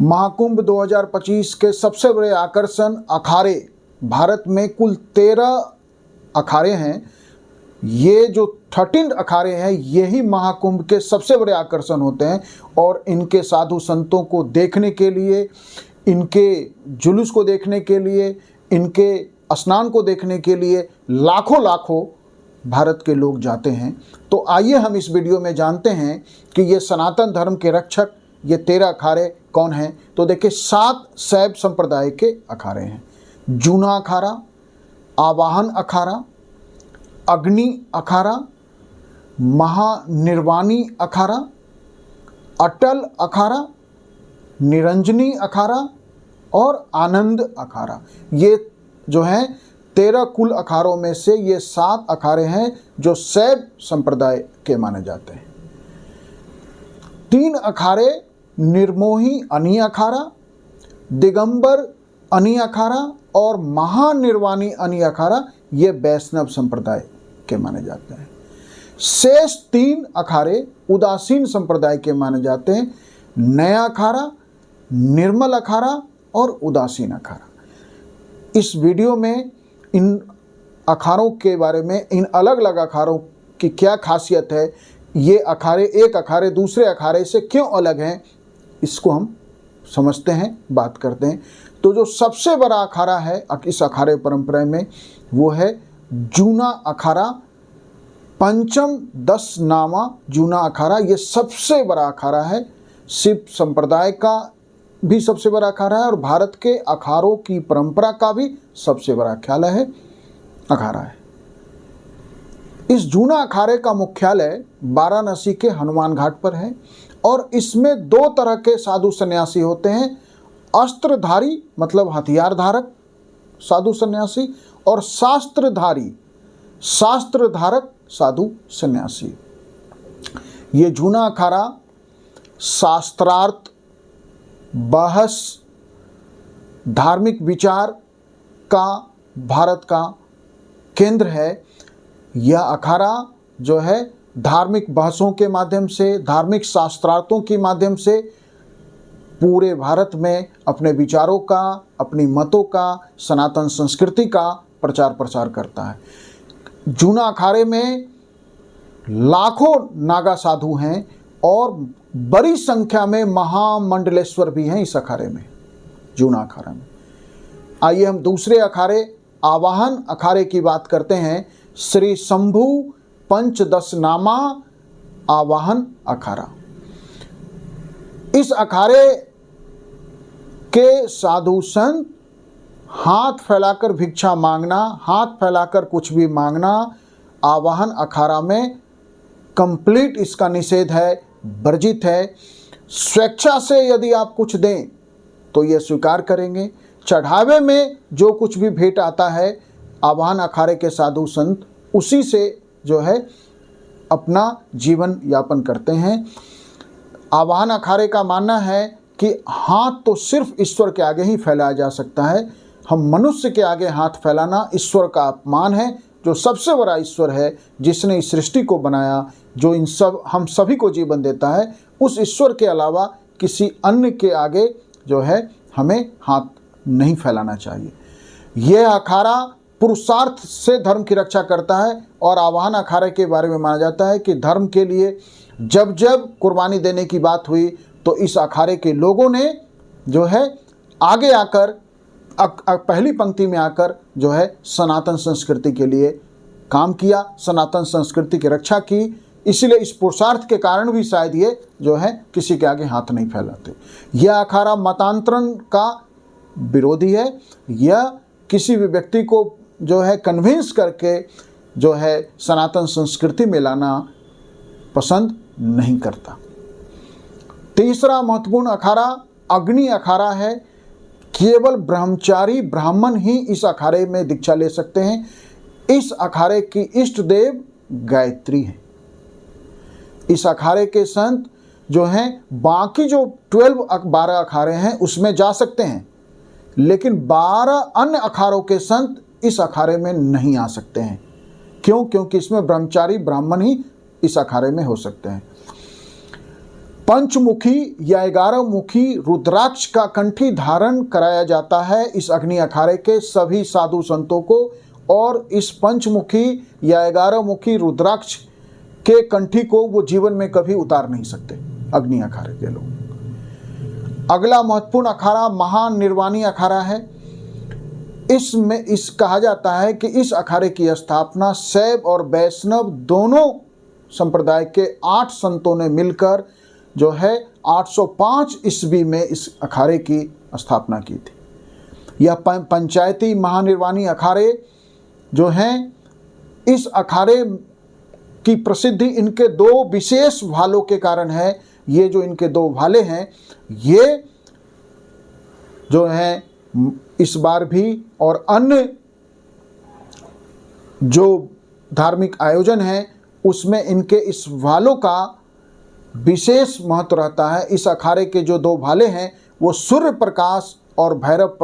महाकुंभ 2025 के सबसे बड़े आकर्षण अखाड़े, भारत में कुल 13 अखाड़े हैं। ये जो 13 अखाड़े हैं यही महाकुंभ के सबसे बड़े आकर्षण होते हैं और इनके साधु संतों को देखने के लिए, इनके जुलूस को देखने के लिए, इनके स्नान को देखने के लिए लाखों लाखों भारत के लोग जाते हैं। तो आइए हम इस वीडियो में जानते हैं कि ये सनातन धर्म के रक्षक ये 13 अखाड़े कौन हैं। तो देखिए 7 शैव संप्रदाय के अखाड़े हैं। जूना अखाड़ा, आवाहन अखाड़ा, अग्नि अखाड़ा, महानिर्वाणी अखाड़ा, अटल अखाड़ा, निरंजनी अखाड़ा और आनंद अखाड़ा। ये जो हैं 13 कुल अखाड़ों में से ये 7 अखाड़े हैं जो शैव संप्रदाय के माने जाते हैं। 3 अखाड़े निर्मोही अनी अखाड़ा, दिगंबर अनी अखाड़ा और महानिर्वाणी अनी अखाड़ा ये वैष्णव संप्रदाय के माने जाते हैं। शेष 3 अखाड़े उदासीन संप्रदाय के माने जाते हैं। नया अखाड़ा, निर्मल अखाड़ा और उदासीन अखाड़ा। इस वीडियो में इन अखाड़ों के बारे में, इन अलग अलग अखाड़ों की क्या खासियत है, ये अखाड़े एक अखाड़े दूसरे अखाड़े से क्यों अलग हैं, इसको हम समझते हैं, बात करते हैं। तो जो सबसे बड़ा अखाड़ा है इस अखाड़े परंपरा में वो है जूना अखाड़ा, पंचम 10 नामा जूना अखाड़ा। ये सबसे बड़ा अखाड़ा है, शिव संप्रदाय का भी सबसे बड़ा अखाड़ा है और भारत के अखाड़ों की परंपरा का भी सबसे बड़ा अखाड़ा है। इस जूना अखाड़े का मुख्यालय वाराणसी के हनुमान घाट पर है और इसमें 2 तरह के साधु सन्यासी होते हैं। अस्त्रधारी मतलब हथियार धारक साधु सन्यासी और शास्त्रधारी शास्त्र धारक साधु सन्यासी। ये जूना अखाड़ा शास्त्रार्थ, बहस, धार्मिक विचार का भारत का केंद्र है। यह अखाड़ा जो है धार्मिक बहसों के माध्यम से, धार्मिक शास्त्रार्थों के माध्यम से पूरे भारत में अपने विचारों का, अपनी मतों का, सनातन संस्कृति का प्रचार प्रसार करता है। जूना अखाड़े में लाखों नागा साधु हैं और बड़ी संख्या में महामंडलेश्वर भी हैं इस अखाड़े में, जूना अखाड़ा में। आइए हम दूसरे अखाड़े आवाहन अखाड़े की बात करते हैं। श्री शंभु पंचदश नामा आवाहन अखाड़ा। इस अखाड़े के साधु संत हाथ फैलाकर भिक्षा मांगना, हाथ फैलाकर कुछ भी मांगना आवाहन अखाड़ा में कंप्लीट इसका निषेध है, वर्जित है। स्वेच्छा से यदि आप कुछ दें तो ये स्वीकार करेंगे। चढ़ावे में जो कुछ भी भेंट आता है आवाहन अखाड़े के साधु संत उसी से जो है अपना जीवन यापन करते हैं। आवाहन अखाड़े का मानना है कि हाथ तो सिर्फ ईश्वर के आगे ही फैलाया जा सकता है। हम मनुष्य के आगे हाथ फैलाना ईश्वर का अपमान है, जो सबसे बड़ा ईश्वर है, जिसने इस सृष्टि को बनाया, जो हम सभी को जीवन देता है, उस ईश्वर के अलावा किसी अन्य के आगे जो है हमें हाथ नहीं फैलाना चाहिए। यह अखाड़ा पुरुषार्थ से धर्म की रक्षा करता है और आवाहन अखाड़े के बारे में माना जाता है कि धर्म के लिए जब जब कुर्बानी देने की बात हुई तो इस अखाड़े के लोगों ने जो है आगे आकर पहली पंक्ति में आकर जो है सनातन संस्कृति के लिए काम किया, सनातन संस्कृति की रक्षा की। इसलिए इस पुरुषार्थ के कारण भी शायद ये जो है किसी के आगे हाथ नहीं फैलाते। यह अखाड़ा मतांतरण का विरोधी है। यह किसी भी व्यक्ति को जो है कन्विंस करके जो है सनातन संस्कृति में लाना पसंद नहीं करता। तीसरा महत्वपूर्ण अखाड़ा अग्नि अखाड़ा है। केवल ब्रह्मचारी ब्राह्मण ही इस अखाड़े में दीक्षा ले सकते हैं। इस अखाड़े की इष्ट देव गायत्री है। इस अखाड़े के संत जो हैं बाकी जो 12 अखाड़े हैं उसमें जा सकते हैं, लेकिन 12 अन्य अखाड़ों के संत इस अखाड़े में नहीं आ सकते हैं। क्यों? क्योंकि इसमें ब्रह्मचारी ब्राह्मण ही इस अखाड़े में हो सकते हैं। पंचमुखी या 11 मुखी रुद्राक्ष का कंठी धारण कराया जाता है इस अग्नि अखाड़े के सभी साधु संतों को, और इस पंचमुखी या 11 मुखी रुद्राक्ष के कंठी को वो जीवन में कभी उतार नहीं सकते अग्नि अखाड़े के लोग। अगला महत्वपूर्ण अखाड़ा महानिर्वाणी अखाड़ा है। इसमें कहा जाता है कि इस अखाड़े की स्थापना शैव और वैष्णव दोनों संप्रदाय के 8 संतों ने मिलकर जो है 805 ईस्वी में इस अखाड़े की स्थापना की थी। यह पंचायती महानिर्वाणी अखाड़े जो हैं, इस अखाड़े की प्रसिद्धि इनके 2 विशेष भालों के कारण है। ये जो इनके 2 भाले हैं, ये जो हैं इस बार भी और अन्य जो धार्मिक आयोजन हैं उसमें इनके इस भालों का विशेष महत्व रहता है। इस अखाड़े के जो 2 भाले हैं वो सूर्य प्रकाश और भैरव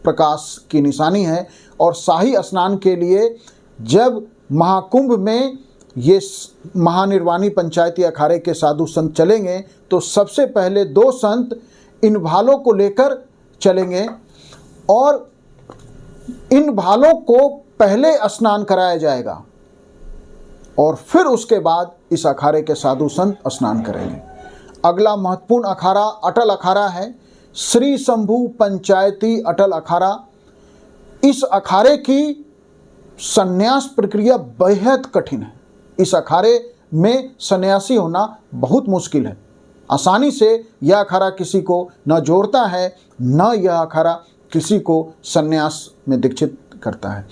प्रकाश की निशानी है, और शाही स्नान के लिए जब महाकुंभ में ये महानिर्वाणी पंचायती अखाड़े के साधु संत चलेंगे तो सबसे पहले 2 संत इन भालों को लेकर चलेंगे और इन भालों को पहले स्नान कराया जाएगा और फिर उसके बाद इस अखाड़े के साधु संत स्नान करेंगे। अगला महत्वपूर्ण अखाड़ा अटल अखाड़ा है, श्री शंभू पंचायती अटल अखाड़ा। इस अखाड़े की संन्यास प्रक्रिया बेहद कठिन है। इस अखाड़े में सन्यासी होना बहुत मुश्किल है। आसानी से यह अखाड़ा किसी को न जोड़ता है, न यह अखाड़ा किसी को सन्यास में दीक्षित करता है।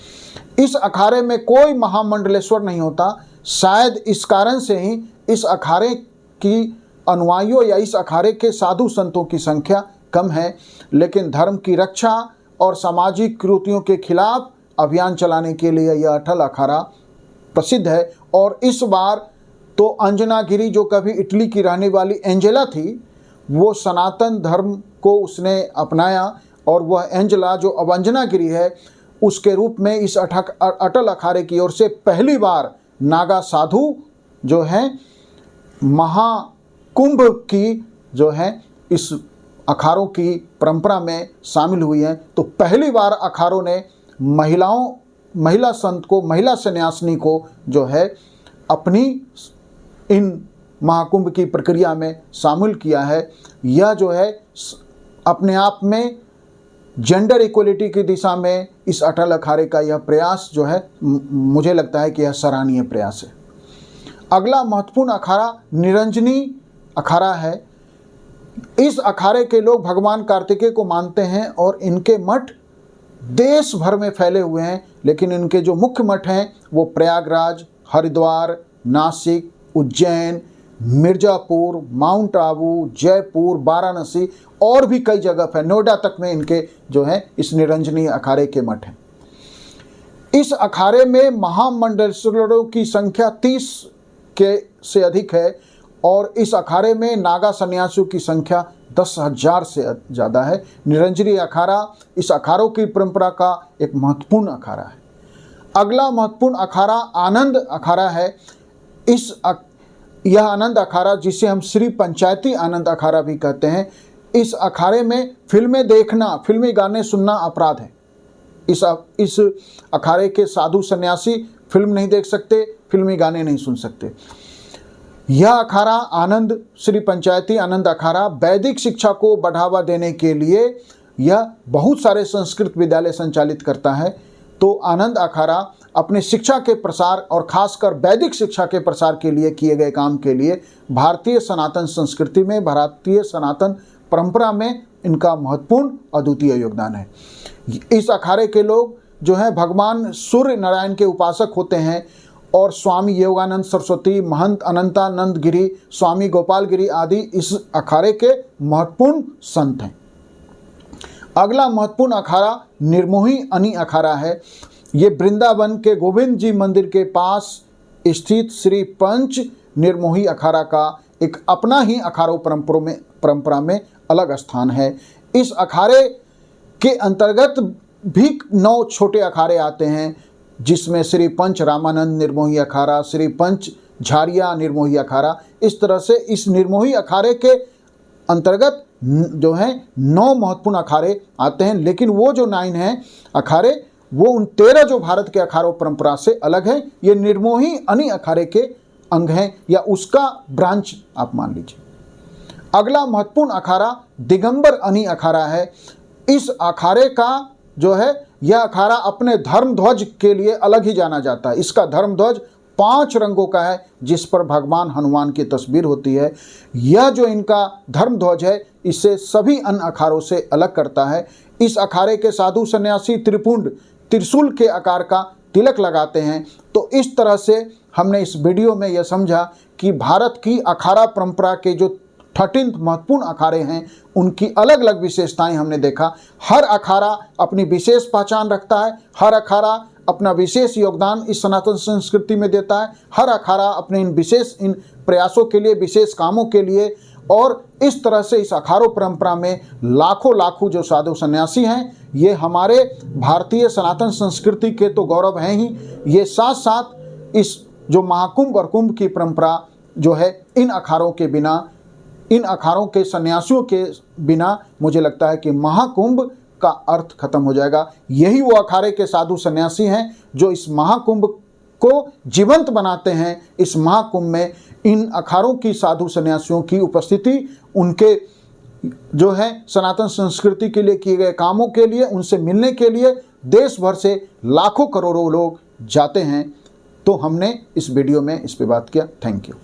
इस अखाड़े में कोई महामंडलेश्वर नहीं होता। शायद इस कारण से ही इस अखाड़े की अनुयायियों या इस अखाड़े के साधु संतों की संख्या कम है, लेकिन धर्म की रक्षा और सामाजिक कुरीतियों के खिलाफ अभियान चलाने के लिए यह अटल अखाड़ा प्रसिद्ध है। और इस बार तो अंजना गिरी, जो कभी इटली की रहने वाली एंजेला थी, वो सनातन धर्म को उसने अपनाया और वह एंजेला जो अब अंजना गिरी है उसके रूप में इस अटल अखाड़े की ओर से पहली बार नागा साधु जो हैं महाकुंभ की जो है इस अखाड़ों की परंपरा में शामिल हुई हैं। तो पहली बार अखाड़ों ने महिला संत को, महिला सन्यासिनी को जो है अपनी इन महाकुंभ की प्रक्रिया में शामिल किया है। यह जो है अपने आप में जेंडर इक्वलिटी की दिशा में इस अटल अखाड़े का यह प्रयास जो है मुझे लगता है कि यह सराहनीय प्रयास है। अगला महत्वपूर्ण अखाड़ा निरंजनी अखाड़ा है। इस अखाड़े के लोग भगवान कार्तिकेय को मानते हैं और इनके मठ देश भर में फैले हुए हैं, लेकिन इनके जो मुख्य मठ हैं वो प्रयागराज, हरिद्वार, नासिक, उज्जैन, मिर्ज़ापुर, माउंट आबू, जयपुर, वाराणसी और भी कई जगह है, नोएडा तक में इनके जो है इस निरंजनी अखाड़े के मठ हैं। इस अखाड़े में महामंडलेश्वरों की संख्या 30 के से अधिक है और इस अखाड़े में नागा सन्यासियों की संख्या 10,000 से ज़्यादा है। निरंजनी अखाड़ा इस अखाड़ों की परंपरा का एक महत्वपूर्ण अखाड़ा है। अगला महत्वपूर्ण अखाड़ा आनंद अखाड़ा है। यह आनंद अखाड़ा, जिसे हम श्री पंचायती आनंद अखाड़ा भी कहते हैं, इस अखाड़े में फिल्में देखना, फिल्मी गाने सुनना अपराध है। इस अखाड़े के साधु सन्यासी फिल्म नहीं देख सकते, फिल्मी गाने नहीं सुन सकते। यह अखाड़ा आनंद, श्री पंचायती आनंद अखाड़ा वैदिक शिक्षा को बढ़ावा देने के लिए यह बहुत सारे संस्कृत विद्यालय संचालित करता है। तो आनंद अखाड़ा अपने शिक्षा के प्रसार और खासकर वैदिक शिक्षा के प्रसार के लिए किए गए काम के लिए भारतीय सनातन संस्कृति में, भारतीय सनातन परंपरा में इनका महत्वपूर्ण अद्वितीय योगदान है। इस अखाड़े के लोग जो हैं भगवान सूर्य नारायण के उपासक होते हैं और स्वामी योगानंद सरस्वती, महंत अनंतानंद गिरी, स्वामी गोपाल गिरी आदि इस अखाड़े के महत्वपूर्ण संत हैं। अगला महत्वपूर्ण अखाड़ा निर्मोही अनी अखाड़ा है। ये वृंदावन के गोविंद जी मंदिर के पास स्थित श्री पंच निर्मोही अखाड़ा का एक अपना ही अखाड़ों परंपरा में अलग स्थान है। इस अखाड़े के अंतर्गत भी 9 छोटे अखाड़े आते हैं, जिसमें श्री पंच रामानंद निर्मोही अखाड़ा, श्री पंच झारिया निर्मोही अखाड़ा। इस तरह से इस निर्मोही अखाड़े के अंतर्गत जो है 9 महत्वपूर्ण अखाड़े आते हैं, लेकिन वो जो 9 हैं अखाड़े वो उन 13 जो भारत के अखाड़ों परंपरा से अलग हैं। ये निर्मोही अनि अखाड़े के अंग हैं या उसका ब्रांच आप मान लीजिए। अगला महत्वपूर्ण अखाड़ा दिगंबर अनि अखाड़ा है। इस अखाड़े का जो है यह अखाड़ा अपने धर्म ध्वज के लिए अलग ही जाना जाता है। इसका धर्म ध्वज 5 रंगों का है जिस पर भगवान हनुमान की तस्वीर होती है। यह जो इनका धर्म ध्वज है इसे सभी अन्य अखाड़ों से अलग करता है। इस अखाड़े के साधु सन्यासी त्रिपुंड त्रिशूल के आकार का तिलक लगाते हैं। तो इस तरह से हमने इस वीडियो में यह समझा कि भारत की अखाड़ा परंपरा के जो 13 महत्वपूर्ण अखाड़े हैं उनकी अलग अलग विशेषताएं हमने देखा। हर अखाड़ा अपनी विशेष पहचान रखता है, हर अखाड़ा अपना विशेष योगदान इस सनातन संस्कृति में देता है, हर अखाड़ा अपने इन प्रयासों के लिए, विशेष कामों के लिए, और इस तरह से इस अखाड़ों परंपरा में लाखों जो साधु सन्यासी हैं ये हमारे भारतीय सनातन संस्कृति के तो गौरव हैं ही, ये साथ साथ इस जो महाकुंभ और कुंभ की परंपरा जो है इन अखाड़ों के बिना, इन अखाड़ों के सन्यासियों के बिना मुझे लगता है कि महाकुंभ का अर्थ खत्म हो जाएगा। यही वो अखाड़े के साधु सन्यासी हैं जो इस महाकुंभ को जीवंत बनाते हैं। इस महाकुंभ में इन अखाड़ों की साधु सन्यासियों की उपस्थिति, उनके जो है सनातन संस्कृति के लिए किए गए कामों के लिए, उनसे मिलने के लिए देश भर से लाखों करोड़ों लोग जाते हैं। तो हमने इस वीडियो में इस पे बात किया। Thank you.